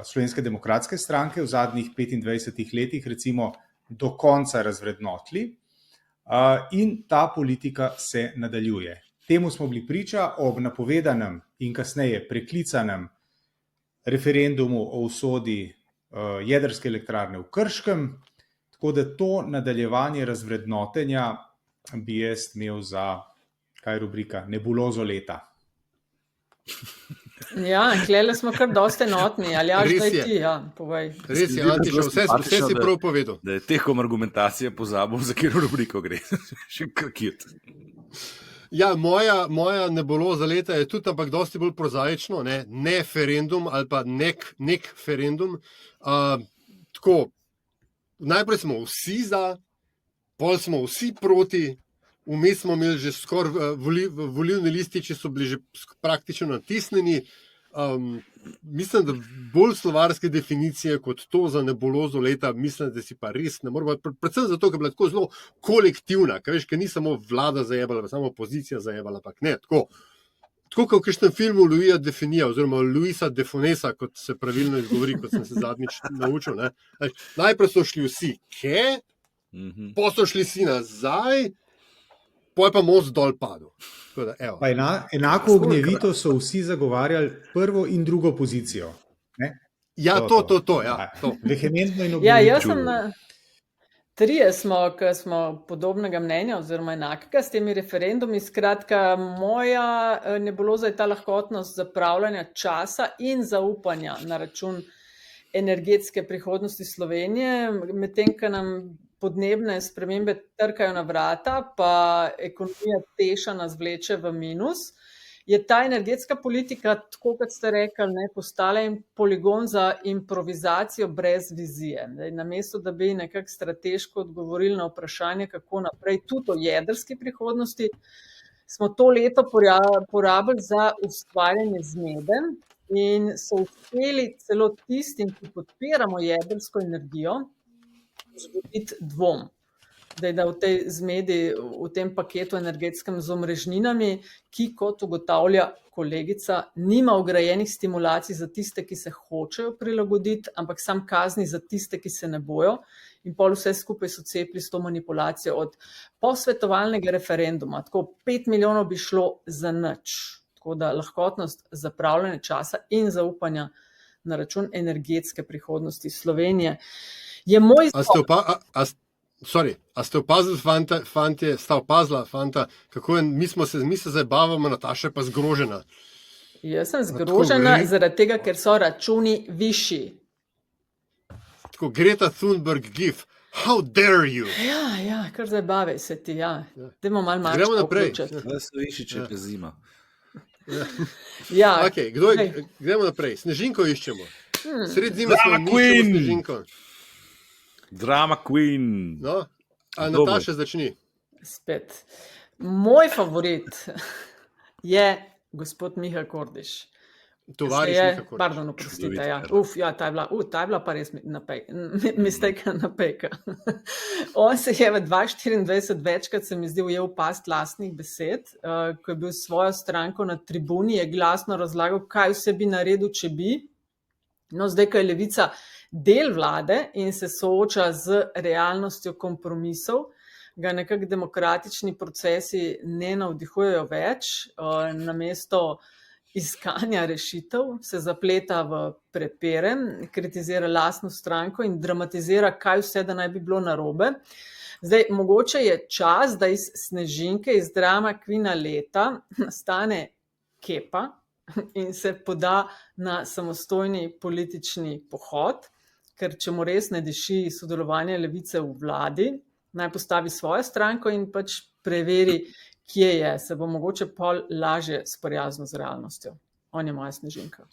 Slovenske demokratske stranke v zadnjih 25 letih, recimo do konca razvrednotili, in ta politika se nadaljuje. Temu smo bili priča ob napovedanem in kasneje preklicanem referendumu o usodi jedrske elektrarne v Krškem, tako da to nadaljevanje razvrednotenja bi jaz imel za, kaj je rubrika, nebulozo leta. Ja, klele smo kar dosti enotni, ali zdaj ti, ja, povej. Res je, Antiša, vse si prav povedal. Da je tekom argumentacije pozabil, za katero rubriko gre. Še kakit. Ja, moja nebuloza leta je tudi, ampak dosti bolj prozaično, ne ferendum ali pa nek ferendum. Tako, najprej smo vsi za, pol smo vsi proti, vmes smo imeli že skoraj volilni listi, če so bili že praktično natisnjeni, Mislim, da bolj slovarske definicije kot to za nebulozo leta, mislim, da si pa res ne moramo, predvsem zato, ker je bila tako zelo kolektivna, ker ni samo vlada zajebala, samo opozicija zajebala, ampak ne, tako kot v kakšnem filmu Louisa de Funesa, oziroma Louisa de Funesa, kot se pravilno izgovori, kot sem se zadnjič naučil. Ne? Najprej so šli vsi, potem so šli vsi nazaj, potem pa most dol padel. Da, pa enako ognjevito so vsi zagovarjali prvo in drugo pozicijo. Ne? Ja, to. Vehementno in ognjevito. Ja, jaz sem trije smo, ki smo podobnega mnenja oziroma enakega s temi referendumi. Skratka, moja nebuloza je ta lahkotnost zapravljanja časa in zaupanja na račun energetske prihodnosti Slovenije, medtem, ko nam podnebne spremembe trkajo na vrata, pa ekonomija teša nas vleče v minus, je ta energetska politika, tako kot ste rekli, postala poligon za improvizacijo brez vizije. Namesto, da bi nekako strateško odgovorili na vprašanje, kako naprej, tudi o jedrski prihodnosti, smo to leto porabili za ustvarjanje zmede in so uspeli celo tistim, ki podpiramo jedrsko energijo, zgoditi dvom. Da v tej zmedi, v tem paketu energetskem z omrežninami, ki, kot ugotavlja kolegica, nima vgrajenih stimulacij za tiste, ki se hočejo prilagoditi, ampak sam kazni za tiste, ki se ne bojo. In pol vse skupaj so cepili s to manipulacijo od posvetovalnega referenduma. Tako 5 milijonov bi šlo za nič. Tako da lahkotnost zapravljanja časa in zaupanja na račun energetske prihodnosti Slovenije je moj zbog. A ste opazili, fantje, kako je, mi se zabavamo, Nataša pa zgrožena. Jaz sem zgrožena zaradi tega, ker so računi višji. Tako, Greta Thunberg gif, how dare you? Ja, kar zabavaj se ti, ja. Dajmo malo manjša Gremo naprej. Da so višji, če je zima. Ja. Okay, gremo naprej. Snežinko iščemo. Sred zime smo iščemo Snežinko. Drama Queen. No, Nataša, začni. Spet. Moj favorit je gospod Miha Kordiš. Tovariš Miha Kordiš. Pardon, oprostite. Ja. Ta je bila pa res mistake napejka. On se je v 2024 večkrat, se mi zdi, ujel past lastnih besed, ko je bil svojo stranko na tribuni, je glasno razlagal, kaj vse bi naredil, če bi. No, zdaj, ko je Levica del vlade in se sooča z realnostjo kompromisov, ga nekako demokratični procesi ne navdihujejo več, namesto iskanja rešitev se zapleta v prepire, kritizira lastno stranko in dramatizira, kaj vse, da naj bi bilo narobe. Zdaj, mogoče je čas, da iz Snežinke, iz drama Queena leta nastane Kepa in se poda na samostojni politični pohod, ker če mu res ne diši sodelovanje Levice v vladi, naj postavi svojo stranko in pač preveri, kje je, se bo mogoče pol lažje sprijaznil z realnostjo. On je moja Snežinka.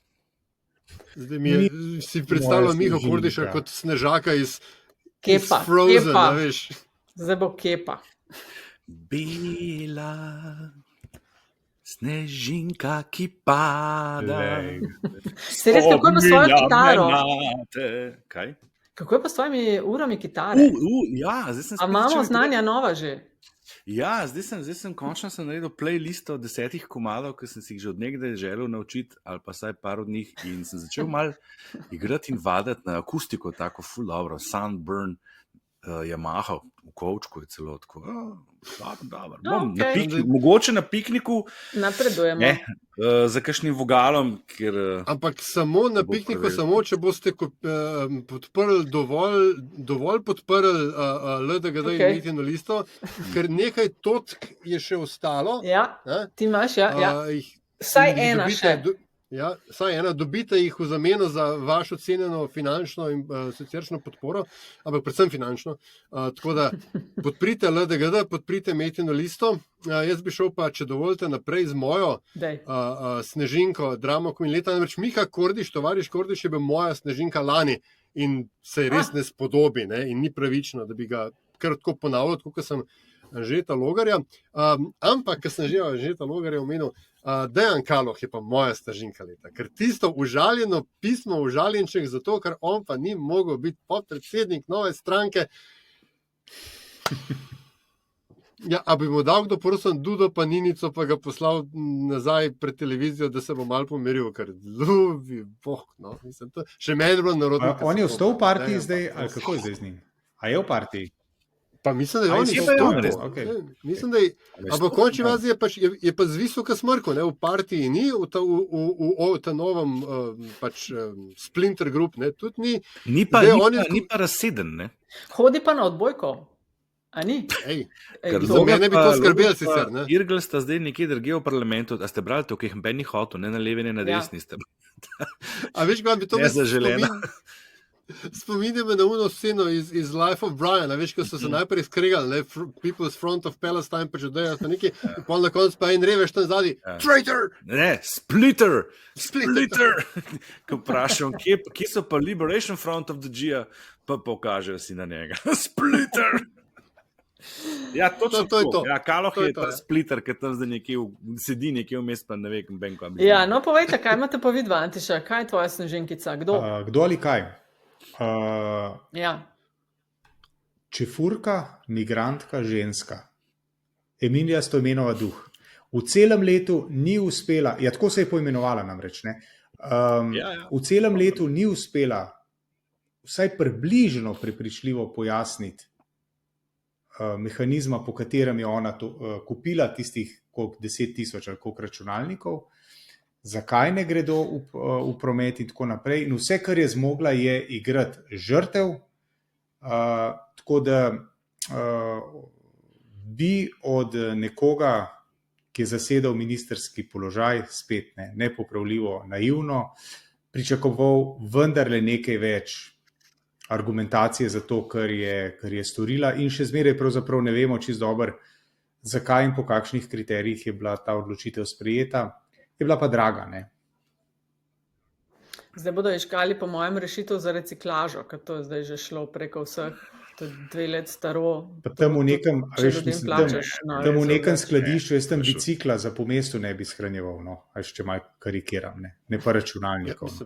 Zdaj si predstavljam Miho Kordiša kot Snežaka iz Kepa, Frozen, Kepa. Veš. Zdaj bo Kepa. Bela Snežinka, ki pada. Se res, kako je pa s svojo kitaro? Kaj? Kako je pa s tvojimi urami kitare? Ja, zdaj sem A imamo znanja nova že? Ja, zdaj sem končno naredil playlisto 10 komadov, ki sem si jih že od nekdaj želel naučiti, ali pa saj par od njih, in sem začel malo igrati in vaditi na akustiko, tako full dobro, Sunburn, Yamaha, v kovčku je celo tako. Dobro. Okay. Mogoče na pikniku. Napredujemo. Za kakšnim vogalom. Ampak samo na pikniku, samo če boste podprli dovolj podprli LDGD in Mitino listo, ker nekaj točk je še ostalo. Ja, ti imaš, ja. Vsaj ena še. Ja, saj ena, dobite jih v zameno za vašo cenjeno finančno in socialno podporo, ampak predvsem finančno. Tako da podprite LDGD, podprite Metino listo. Jaz bi šel pa, če dovolite, naprej z mojo Snežinko, dramo Queen leta. Namreč Miha Kordiš, tovariš Kordiš je bil moja Snežinka lani in se res ne spodobi, ne? In ni pravično, da bi ga kar tako ponavljal, kot sem Anžeta Logarja. Ampak, ko sem že Anžeta Logarja omenil, Dejan Kaloh je pa moja stržinka leta, ker tisto užaljeno pismo užaljenček zato, ker on pa ni mogel biti podpredsednik nove stranke. Ja, a bi mu dal kdo prosim Dudo pa Ninico, pa ga poslal nazaj pred televizijo, da se bo malo pomiril, ker ljubi Bog, no. Mislim, to še meni bilo narodno. On je ostal v partiji zdaj, ali kako je zdaj z njim? A je v partiji? Pa mislim, da je on okay. Mislim, da je, ampak končni vazi je pa zvisel ka smrku, ne, v partiji ni, v ta novem Splinter Group, ne, tudi ni. Ni pa razseden, ne. Hodi pa na odbojko. A ni? Za mene bi to skrbel sicer, ne. Irgl sta zdaj nekje drugje v parlamentu, a ste brali to, ki jih meni hotel, ne na levi, ne na desni ste. A veš, kaj bi to nezaželena. Spominja me na uno sceno iz Life of Brian, veš, ko so se najprej skregali, ne, People's Front of Palestine, pa Judeja, pa neki, pa na koncu pa in reveš tam zadnji, traitor! Ne, Splitter! Ko vprašam, kje so pa Liberation Front of the Gia, pa pokažejo si na njega. Splitter! Ja, točno to. Ja, Kaloh je ta Splitter, ki tam zdaj sedi nekje vmes, pa ne ve, kam bi. Ja, no povejte, kaj imate pa vidva, Antiša, kaj je tvoja snežinkica, kdo? Kdo ali kaj? Ja. Čefurka, migrantka, ženska. Emilija Stojmenova Duh. V celem letu ni uspela, ja, tako se je poimenovala namreč, ne? V celem letu ni uspela vsaj približno prepričljivo pojasniti mehanizma, po katerem je ona kupila tistih 10,000 ali koliko računalnikov, zakaj ne gredo v promet in tako naprej. In vse, kar je zmogla, je igrati žrtev, tako da bi od nekoga, ki je zasedal ministrski položaj, spet nepopravljivo naivno, pričakoval vendarle nekaj več argumentacije za to, kar je storila, in še zmeraj pravzaprav ne vemo čisto dobro, zakaj in po kakšnih kriterijih je bila ta odločitev sprejeta. Je bila pa draga, ne? Zdaj bodo iskali po mojem rešitev za reciklažo, ker to je zdaj že šlo preko vseh, to je 2 let staro. Pa tam v nekem skladišču, jaz tam bicikla za po mestu ne bi shranjeval, no, až če malo karikiram, ne pa računalnikov.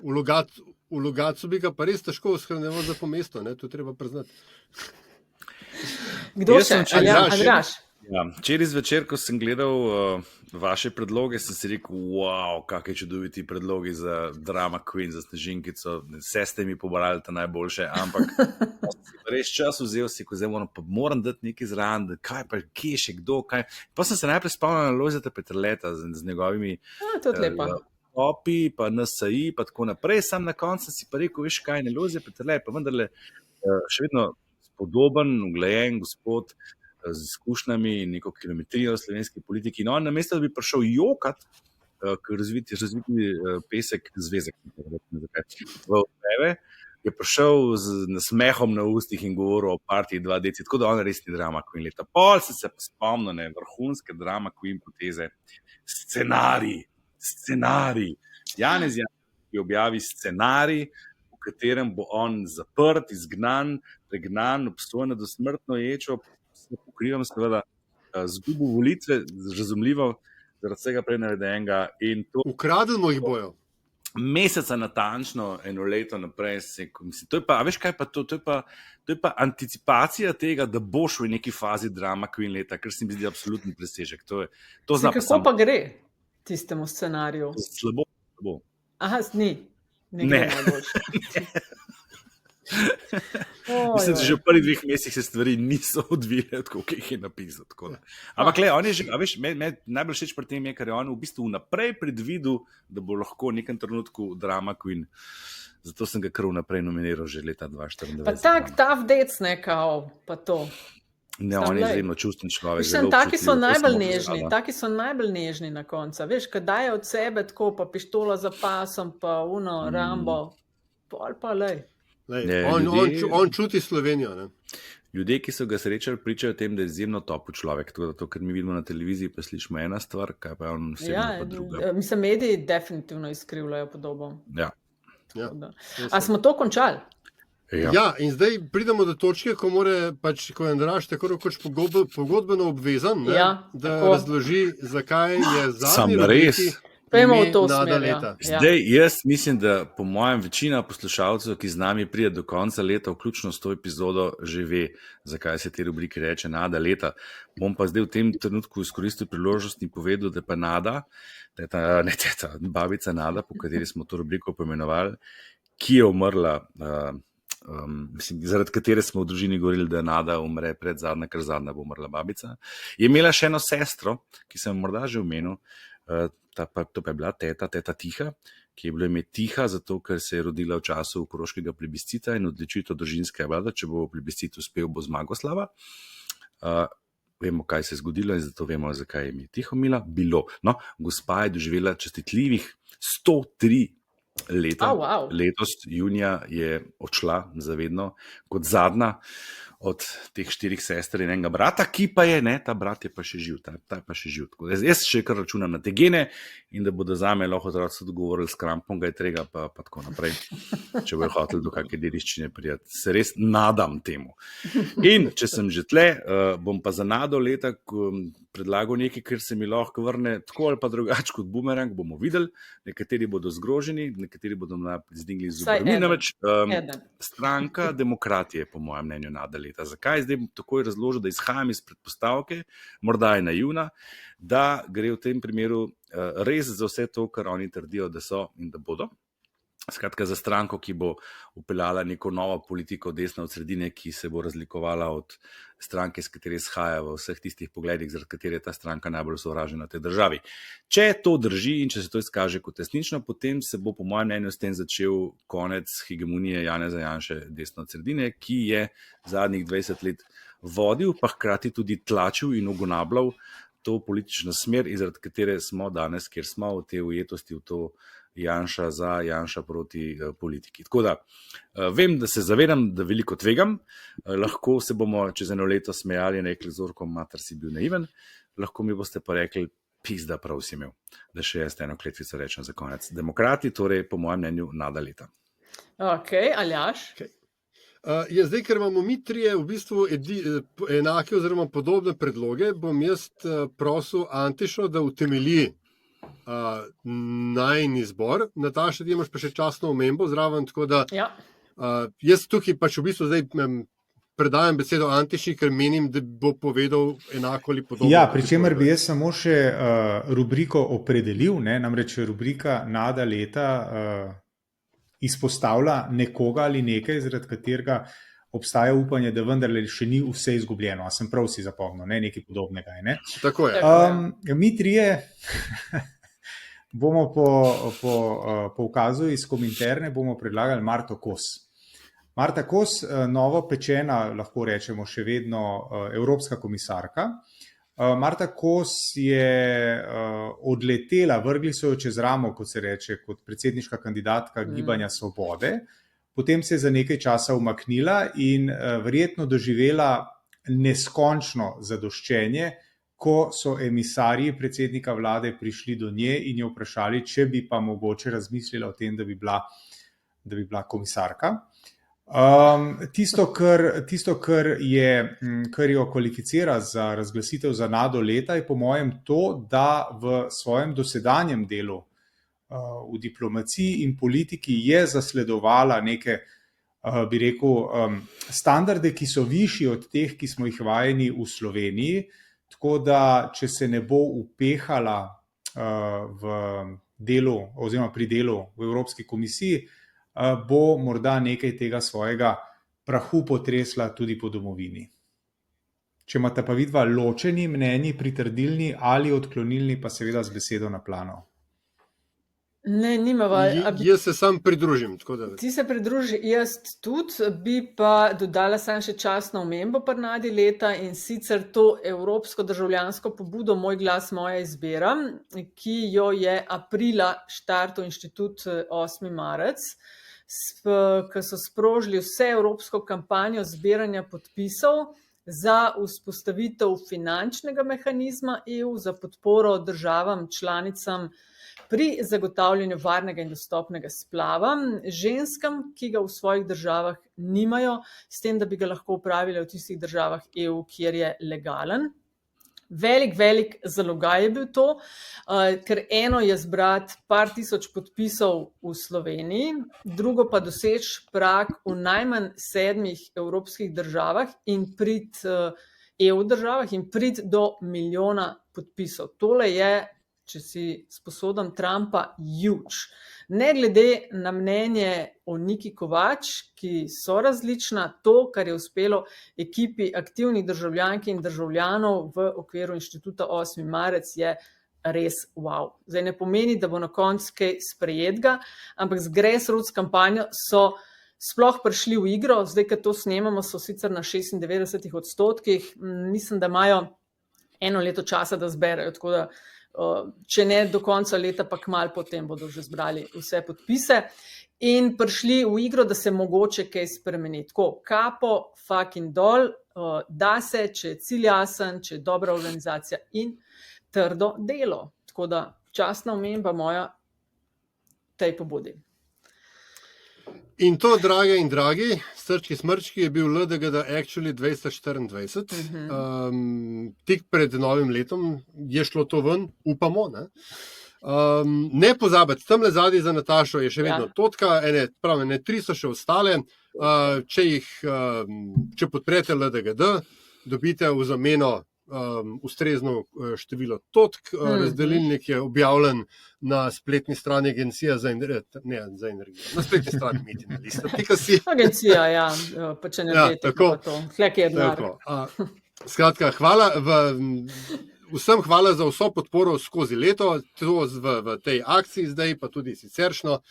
V Logatcu bi ga pa res težko shranjeval za po mestu, ne, to treba priznati. Kdo še? Andraž? Ja, včeraj zvečer, ko sem gledal vaše predloge, sem si rekel, wow, kakšni čudoviti predlogi za drama queen, za Snežinkico, vse ste mi pobrali ta najboljše, ampak res čas vzel si, ko zdaj moram dati nekaj zraven, kaj pa, kje še kdo, kaj. Pa sem se najprej spomnil na Lojzeta Peterleta z njegovimi topi, pa NSI, pa tako naprej, sam na koncu si pa rekel, veš kaj, ne Lojzet Peterlet, pa vendarle še vedno spodoben, uglajen gospod, z izkušnjami in neko kilometrijo v slovenski politiki. No, namesto, da bi prišel jokat, razviti pesek, zvezek, v odmeve, je prišel z nasmehom na ustih in govoril o partiji 2DC, tako da on res ni drama queen leta. Pol se spomnil, vrhunske drama queen poteze. Scenarij. Janez Janša objavi scenarij, v katerem bo on zaprt, izgnan, pregnan, obsojen na dosmrtno ječo, pokrivam seveda zgubo volitve, razumljivo, zaradi vsega prej navedenega. Ukrademo jih bojo. Meseca natančno, 1 leto naprej, to je pa, a veš kaj pa to, to je pa anticipacija tega, da boš v neki fazi drama queen leta, kar se mi zdi absolutni presežek. Kako pa gre tistemu scenariju? Slabo. Aha, ni. Ne. Mislim, da že v prvih 2 mesecih se stvari niso odvile, tako kot jih je napisal. Ampak on je že, a veš, najbolj všeč pri tem je, ker je on v bistvu vnaprej predvidel, da bo lahko v nekem trenutku drama queen. Zato sem ga kar vnaprej nominiral že leta 2024. Pa tak vdec nekao, pa to. Ne, on je izjemno čustven človek. Taki so najbolj nežni na koncu. Veš, kad daje od sebe tako, pa pištola za pasom, pa Rambo, pol pa lej. On čuti Slovenijo. Ne? Ljudje, ki so ga srečali, pričajo o tem, da je izjemno topel človek. To, kar mi vidimo na televiziji, pa slišimo ena stvar, kaj pa on vsebno pa druga. Mislim, mediji definitivno izkrivljajo podobo. Ja. A smo to končali? Ja, in zdaj pridemo do točke, ko mora ko je Andraž tako rekoč pogodbeno obvezan, da razloži, zakaj je zadnji rubriki Nada leta. Zdaj, jaz mislim, da po mojem večina poslušalcev, ki z nami pride do konca leta, vključno s to epizodo, že ve, zakaj se te rubrike reče Nada leta. Bom pa zdaj v tem trenutku izkoristil priložnost in povedal, da pa Nada, teta babica Nada, po kateri smo to rubriko poimenovali, ki je umrla, zaradi katere smo v družini govorili, da Nada umre pred zadnja, ker zadnja bo umrla babica, je imela še eno sestro, ki sem morda že omenil, to pa je bila teta Tiha, ki je bila ime Tiha, zato ker se je rodila v času koroškega plebiscita in odločitev družinske vlade, če bo plebiscit uspel, bo Zmagoslava. Vemo, kaj se je zgodilo in zato vemo, zakaj je ime Tihomila bilo. No, gospa je doživela častitljivih 103 leta. Letos junija je odšla zavedno kot zadnja od teh 4 sester in enega brata, ki pa je, ta brat je pa še živ, ta je pa še živ. Jaz še kar računam na te gene in da bodo zame lahko otroci dogovorili s krampom, ga je trega pa tako naprej, če bojo hoteli do kakšne dediščine prijeti. Se res nadam temu. In če sem že tle, bom pa za Nado leta predlagal nekaj, kar se mi lahko vrne tako ali pa drugače kot bumerang, bomo videli. Nekateri bodo zgroženi, nekateri bodo zdingli zubrmi. Namreč stranka Demokratije, po mojem mnenju, Nada leta. Zakaj? Zdaj bom takoj razložil, da izhajam iz predpostavke, morda je naivna, da gre v tem primeru res za vse to, kar oni trdijo, da so in da bodo. Skratka, za stranko, ki bo upeljala neko novo politiko desno od sredine, ki se bo razlikovala od stranke, s katere izhaja v vseh tistih pogledih, zaradi katere je ta stranka najbolj sovražena v tej državi. Če to drži in če se to izkaže kot resnično, potem se bo po mojem mnenju s tem začel konec hegemonije Janeza Janše desno od sredine, ki je zadnjih 20 let vodil, pa hkrati tudi tlačil in ugonabljal to politično smer, zaradi katere smo danes, kjer smo v tej ujetosti, v to Janša za, Janša proti politiki. Tako da, vem, da se zavedam, da veliko tvegam, lahko se bomo čez eno leto smejali in rekli, Zorko, mater, si bil naiven, lahko mi boste pa rekli, pizda, prav si imel, da še jaz eno kletvico rečem za konec. Demokrati, torej po mojem mnenju Nada leta. Ok, Aljaž? Zdaj, ker imamo mi trije v bistvu enake oziroma podobne predloge, bom jaz prosil Antišo, da utemelji najin izbor. Nataša, ti imaš pa še časno omembo zraven, tako da jaz tukaj pač v bistvu zdaj predajam besedo Antiši, ker menim, da bo povedal enako ali podobno. Ja, pri čemer bi jaz samo še rubriko opredelil, namreč rubrika Nada leta izpostavlja nekoga ali nekaj, zaradi katerega obstaja upanje, da vendarle še ni vse izgubljeno. A sem prav si zapomnil, nekaj podobnega. Tako je. Mi trije bomo po ukazu iz Kominterne bomo predlagali Marto Kos. Marta Kos, novo pečena, lahko rečemo še vedno evropska komisarka. Marta Kos je odletela, vrgli so jo čez ramo, kot se reče, kot predsedniška kandidatka Gibanja Svobode. Potem se je za nekaj časa umaknila in verjetno doživela neskončno zadoščenje, ko so emisarji predsednika vlade prišli do nje in jo vprašali, če bi pa mogoče razmislila o tem, da bi bila komisarka. Tisto, kar jo kvalificira za razglasitev za Nado leta, je po mojem to, da v svojem dosedanjem delu v diplomaciji in politiki je zasledovala neke, bi rekel, standarde, ki so višji od teh, ki smo jih vajeni v Sloveniji, tako da, če se ne bo upehala v delu oziroma pri delu v Evropski komisiji, bo morda nekaj tega svojega prahu potresla tudi po domovini. Če imate pa vidva ločeni mnenji, pritrdilni ali odklonilni, pa seveda z besedo na plano. Ne, nimava. Jaz se sam pridružim. Ti se pridruži, jaz tudi, bi pa dodala sam še časno omembo pri Nadi leta in sicer to evropsko državljansko pobudo Moj glas, moja izbira, ki jo je aprila štartal inštitut 8. marec, ki so sprožili vse evropsko kampanjo zbiranja podpisov za vzpostavitev finančnega mehanizma EU za podporo državam članicam pri zagotavljanju varnega in dostopnega splava ženskam, ki ga v svojih državah nimajo, s tem, da bi ga lahko upravile v tistih državah EU, kjer je legalen. Velik zalogaj je bil to, ker eno je zbrati par tisoč podpisov v Sloveniji, drugo pa doseči prag v najmanj 7 evropskih državah in priti EU državah in priti do 1 milijona podpisov. Tole je, če si sposodim Trumpa, huge. Ne glede na mnenje o Niki Kovač, ki so različna, to, kar je uspelo ekipi aktivnih državljank in državljanov v okviru inštituta 8. marec, je res wow. Zdaj ne pomeni, da bo na koncu kaj sprejetega, ampak z grassroots kampanjo so sploh prišli v igro. Zdaj, ko to snemamo, so sicer na 96%. Mislim, da imajo 1 leto časa, da zberajo, tako da če ne do konca leta, pa kmalu potem bodo že zbrali vse podpise in prišli v igro, da se mogoče kaj spremeni. Tako, kapo, fucking dol, da se, če je cilj jasen, če je dobra organizacija in trdo delo. Tako da častna omemba moja tej pobudi. In to, drage in dragi, srčki smrčki, je bil LDGD Actually 224. Tik pred novim letom je šlo to ven, upamo. Ne pozabiti, tamle zadnji za Natašo je še vedno totka, ene 3 so še ostale. Če podprete LDGD, dobite v zameno ustrezno število totk. Razdelilnik je objavljen na spletni strani Agencija za energijo. Na spletni strani Metina lista. Agencija, ja, pač energetika, pa to. Hlek je denar. Skratka, vsem hvala za vso podporo skozi leto, to v tej akciji zdaj, pa tudi siceršno.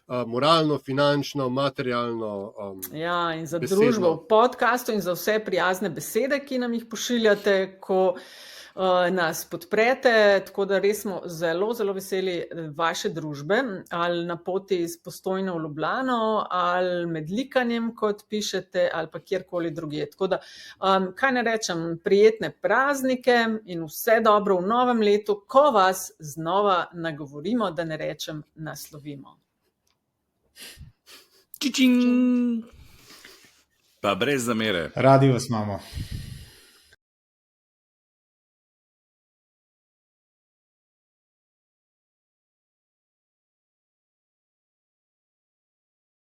Moralno, finančno, materialno. Ja, in za družbo v podcastu in za vse prijazne besede, ki nam jih pošiljate, ko nas podprete. Tako da res smo zelo veseli vaše družbe, ali na poti iz Postojne v Ljubljano, ali med likanjem, kot pišete, ali pa kjerkoli drugje. Tako da, kaj ne rečem, prijetne praznike in vse dobro v novem letu, ko vas znova nagovorimo, da ne rečem naslovimo. Čičing! Pa brez zamere. Radi vas imamo.